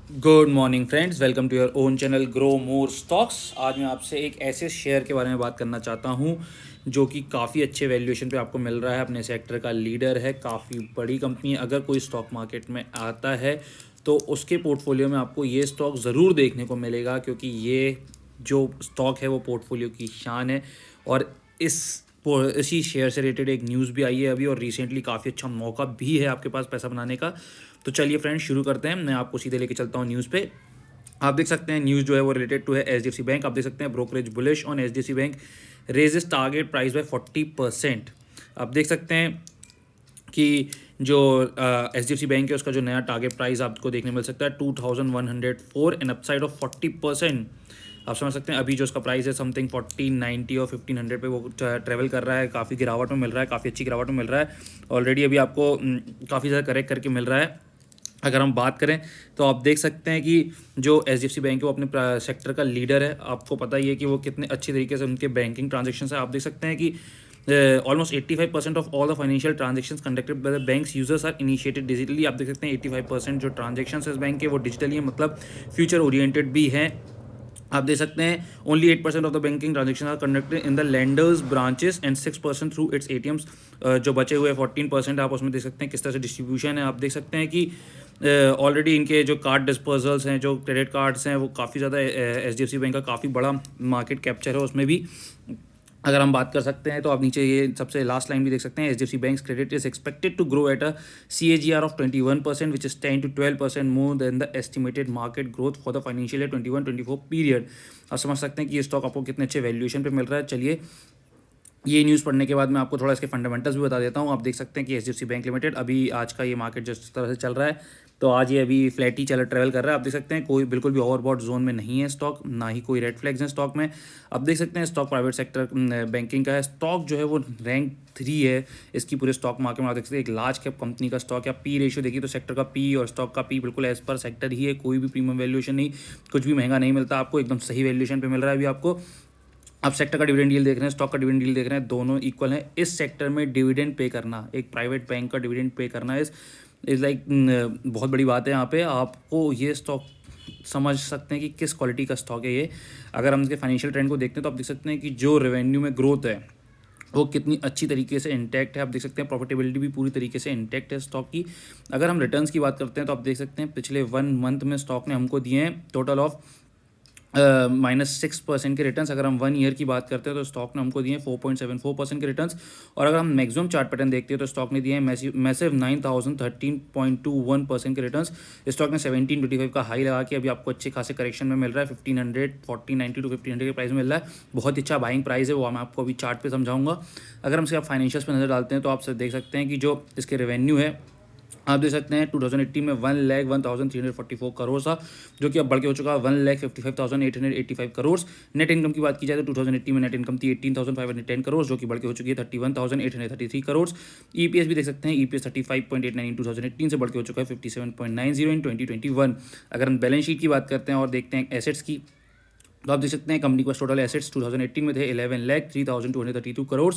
Good morning friends, welcome to your own channel grow more stocks. आज मैं आपसे एक ऐसे शेयर के बारे में बात करना चाहता हूं जो कि काफ़ी अच्छे वैल्यूएशन पे आपको मिल रहा है, अपने सेक्टर का लीडर है, काफ़ी बड़ी कंपनी है। अगर कोई स्टॉक मार्केट में आता है तो उसके पोर्टफोलियो में आपको ये स्टॉक ज़रूर देखने को मिलेगा, क्योंकि ये जो स्टॉक है वो पोर्टफोलियो की शान है। और इसी शेयर से रिलेटेड एक न्यूज़ भी आई है अभी, और रिसेंटली काफ़ी अच्छा मौका भी है आपके पास पैसा बनाने का। तो चलिए फ्रेंड्स, शुरू करते हैं। मैं आपको सीधे लेके चलता हूँ न्यूज़ पे। आप देख सकते हैं न्यूज़ जो है वो रिलेटेड टू है एचडीएफसी बैंक। आप देख सकते हैं brokerage bullish on HDFC bank raises target price by 40%। आप देख सकते हैं कि जो एच बैंक है उसका जो नया टारगेट प्राइस आपको देखने मिल सकता है 2104 एन अपसाइड ऑफ 40%। आप समझ सकते हैं अभी जो उसका प्राइस है समथिंग 1490 और 1500 पे वो ट्रेवल कर रहा है। काफ़ी गिरावट में मिल रहा है, काफ़ी अच्छी गिरावट में मिल रहा है। ऑलरेडी अभी आपको काफ़ी ज़्यादा करेक्ट करके मिल रहा है। अगर हम बात करें तो आप देख सकते हैं कि जो एच बैंक है वो अपने सेक्टर का लीडर है। आपको पता ही है कि वो कितने अच्छी तरीके से उनके बैंकिंग ट्रांजेक्शन है। आप देख सकते हैं कि almost 85% of all the financial transactions conducted by the banks users are initiated digitally. आप देख सकते हैं 85% जो ट्रांजेक्शन है इस बैंक के वो डिजिटली है, मतलब फ्यूचर ओरिएंटेड भी हैं। आप देख सकते हैं only 8% of the banking transaction are conducted in the lenders branches and 6% through its ATMs. जो बचे हुए 14% आप उसमें देख सकते हैं किस तरह से डिस्ट्रीब्यूशन है। आप देख सकते हैं कि ऑलरेडी इनके जो कार्ड डिस्पर्सल्स हैं, जो क्रेडिट कार्ड्स हैं, वो काफ़ी ज़्यादा एच बैंक का काफ़ी बड़ा मार्केट कैप्चर है उसमें भी। अगर हम बात कर सकते हैं तो आप नीचे ये सबसे लास्ट लाइन भी देख सकते हैं, H bank credit is expected to grow at a CAGR of 21%, which is 10 to 12% more than the estimated market growth for the financial year 21-24 period. आप समझ सकते हैं कि ये स्टॉक आपको कितने अच्छे वैल्यूएशन पे मिल रहा है। चलिए, ये न्यूज़ पढ़ने के बाद मैं आपको थोड़ा इसके फंडामेंटल्स भी बता देता हूँ। आप देख सकते हैं कि एच बैंक लिमिटेड अभी आज का ये मार्केट जिस तरह से चल रहा है, तो आज ये अभी फ्लैट ही ट्रेवल कर रहा है। आप देख सकते हैं कोई बिल्कुल भी ओवरबॉट जोन में नहीं है स्टॉक, ना ही कोई रेड फ्लैग्स हैं स्टॉक में। आप देख सकते हैं स्टॉक प्राइवेट सेक्टर बैंकिंग का है। स्टॉक जो है वो रैंक 3 है इसकी पूरे स्टॉक मार्केट में। आप देख सकते हैं एक लार्ज कैप कंपनी का स्टॉक है। पी रेशियो देखिए तो सेक्टर का पी और स्टॉक का पी बिल्कुल एज पर सेक्टर ही है। कोई भी प्रीमियम वैल्यूएशन नहीं, कुछ भी महंगा नहीं मिलता आपको, एकदम सही वैल्यूएशन पे मिल रहा है अभी आपको। आप सेक्टर का डिविडेंड यील्ड देख रहे हैं, स्टॉक का डिविडेंड यील्ड देख रहे हैं, दोनों इक्वल हैं। इस सेक्टर में डिविडेंड पे करना, एक प्राइवेट बैंक का डिविडेंड पे करना इज़ लाइक बहुत बड़ी बात है। यहाँ पे आपको ये स्टॉक समझ सकते हैं कि किस क्वालिटी का स्टॉक है ये। अगर हम इसके फाइनेंशियल ट्रेंड को देखते हैं तो आप देख सकते हैं कि जो रेवेन्यू में ग्रोथ है वो कितनी अच्छी तरीके से इंटैक्ट है। आप देख सकते हैं प्रॉफिटेबिलिटी भी पूरी तरीके से इंटैक्ट है स्टॉक की। अगर हम रिटर्न्स की बात करते हैं तो आप देख सकते हैं पिछले 1 मंथ में स्टॉक ने हमको दिए हैं टोटल ऑफ -6% के रिटर्न्स। अगर हम 1 ईयर की बात करते हैं तो स्टॉक ने हमको दिए 4.74% के रिटर्न्स। और अगर हम मैक्सिमम चार्ट पैटर्न देखते हैं तो स्टॉक ने दिए हैं मैसिव 9013.21% के रिटर्न्स। स्टॉक ने 1725 का हाई लगा के अभी आपको अच्छे खासे करेक्शन में मिल रहा है। 1540 टू 1500 के प्राइस में मिल रहा है। बहुत ही अच्छा बाइंग प्राइस है, वो मैं आपको अभी चार्ट पे समझाऊंगा। अगर हम इसके फाइनेंशियल्स पे नजर डालते हैं तो आप देख सकते हैं कि जो इसके रेवेन्यू है आप देख सकते हैं 2018 में 1,01,344 करोड़ था, जो कि अब बढ़ के हो चुका है 1,55,885 करोड़। नेट इनकम की बात की जाए तो 2018 में नेट इनकम थी 18,510 करोड़, जो कि बढ़ के हो चुकी है 31,833 करोड़। ईपीएस भी देख सकते हैं, ईपीएस 35.89 इन 2018 से बढ़ के हो चुका है 57.90 इन 2021। अगर हम बैलेंस शीट की बात करते हैं और देखते हैं एसेट्स की, तो आप देख सकते हैं कंपनी के पास टोटल एसेट्स 2018 में थे 11,03,232 करोड़,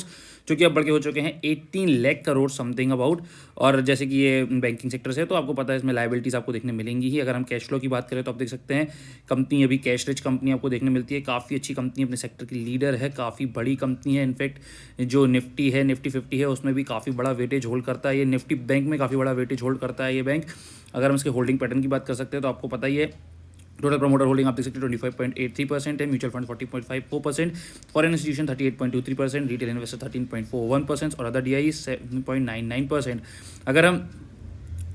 जो कि अब बढ़ के हो चुके हैं 18 लाख करोड़ समथिंग अबाउट। और जैसे कि ये बैंकिंग सेक्टर से है तो आपको पता है इसमें लाइबिलिटीज़ आपको देखने मिलेंगी ही। अगर हम कैश फ्लो की बात करें तो आप देख सकते हैं कंपनी अभी कैश रिच कंपनी आपको देखने मिलती है। काफ़ी अच्छी कंपनी अपने सेक्टर की लीडर है, काफ़ी बड़ी कंपनी है। इनफैक्ट जो निफ्टी है, निफ्टी 50 है, उसमें भी काफ़ी बड़ा वेटेज होल्ड करता है ये। निफ्टी बैंक में काफ़ी बड़ा वेटेज होल्ड करता है ये बैंक। अगर हम इसके होल्डिंग पैटर्न की बात कर सकते हैं तो आपको पता ही है टोटल प्रमोटर होल्डिंग आप देख सकते हैं 25.83% है, mutual fund 40.54%, foreign institution 38.23%, retail investor 13.41% और अदर DI 7.99%। अगर हम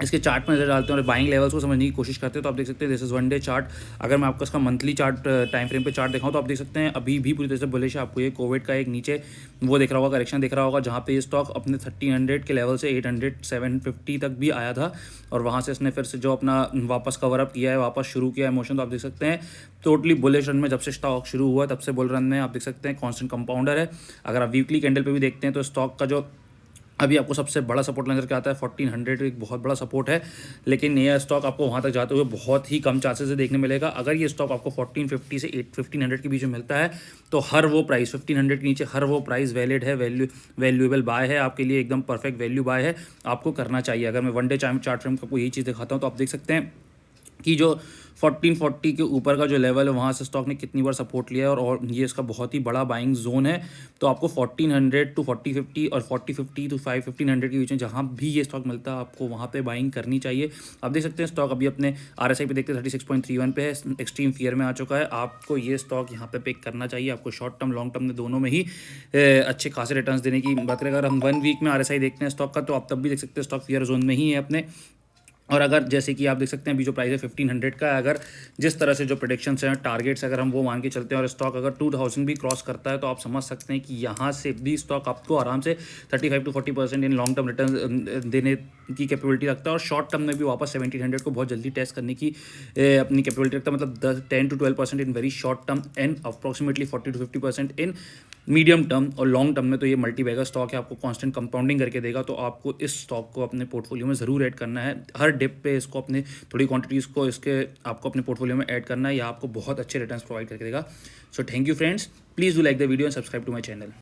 इसके चार्ट में नजर डालते हैं और बाइंग लेवल्स को समझने की कोशिश करते हैं तो आप देख सकते हैं दिस इज 1 डे चार्ट। अगर मैं आपको इसका मंथली चार्ट टाइम फ्रेम पे चार्ट दिखाऊं तो आप देख सकते हैं अभी भी पूरी तरह से बुलिश है। आपको ये कोविड का एक नीचे वो दिख रहा होगा, करेक्शन दिख रहा होगा, जहाँ पे ये स्टॉक अपने 1300 के लेवल से 800 750 तक भी आया था। और वहाँ से इसने फिर से जो अपना वापस कवर अप किया है, वापस शुरू किया है मोशन, तो आप देख सकते हैं टोटली बुलिश रन में जब से स्टॉक शुरू हुआ तब से बुल रन में आप देख सकते हैं कॉन्स्टेंट कंपाउंडर है। अगर आप वीकली कैंडल पे भी देखते हैं तो स्टॉक का जो अभी आपको सबसे बड़ा सपोर्ट नजर के आता है 1400, एक बहुत बड़ा सपोर्ट है। लेकिन ये स्टॉक आपको वहाँ तक जाते हुए बहुत ही कम चांसेस से देखने मिलेगा। अगर ये स्टॉक आपको 1450 से 1500 के बीच में मिलता है तो हर वो प्राइस 1500 के नीचे हर वो प्राइस वैलिड है, वैल्यूएबल बाय है आपके लिए, एकदम परफेक्ट वैल्यू बाय है, आपको करना चाहिए। अगर मैं 1 डे चार्ट फ्रेम को यही चीज़ दिखाता हूँ तो आप देख सकते हैं कि जो 1440 के ऊपर का जो लेवल है वहाँ से स्टॉक ने कितनी बार सपोर्ट लिया है, और ये इसका बहुत ही बड़ा बाइंग जोन है। तो आपको 1400 टू 4050 और 4050 टू 1500 के बीच में जहाँ भी ये स्टॉक मिलता है आपको वहाँ पे बाइंग करनी चाहिए। आप देख सकते हैं स्टॉक अभी अपने RSI पे देखते हैं 36.31 पे है, एक्सट्रीम फियर में आ चुका है। आपको ये स्टॉक यहाँ पे पिक करना चाहिए। आपको शॉर्ट टर्म लॉन्ग टर्म में दोनों में ही अच्छे खासे रिटर्न्स देने की बात करें। अगर हम 1 वीक में RSI देखते हैं स्टॉक का तो आप तब भी देख सकते हैं स्टॉक फियर जोन में ही है अपने। और अगर जैसे कि आप देख सकते हैं अभी जो प्राइस है 1500 का है, अगर जिस तरह से जो प्रेडिक्शंस हैं टारगेट्स अगर हम वो मान के चलते हैं और स्टॉक अगर 2000 भी क्रॉस करता है तो आप समझ सकते हैं कि यहाँ से भी स्टॉक आपको आराम से 35 to 40% in long term return देने की कैपेबिलिटी रखता है। और शॉर्ट टर्म में भी वापस 1700 को बहुत जल्दी टेस्ट करने की अपनी कैपेबिलिटी रखता है। मतलब 10 to 12% in very short term and approximately 40 to 50% in medium term. और लॉन्ग टर्म में तो ये मल्टी बैगर स्टॉक है, आपको कांस्टेंट कंपाउंडिंग करके देगा। तो आपको इस स्टॉक को अपने पोर्टफोलियो में ज़रूर ऐड करना है। हर डिप पे इसको अपने थोड़ी क्वांटिटीज़ को इसके आपको अपने पोर्टफोलियो में ऐड करना है, या आपको बहुत अच्छे रिटर्न्स प्रोवाइड करके देगा। So thank you friends, please do like the video and subscribe to my channel.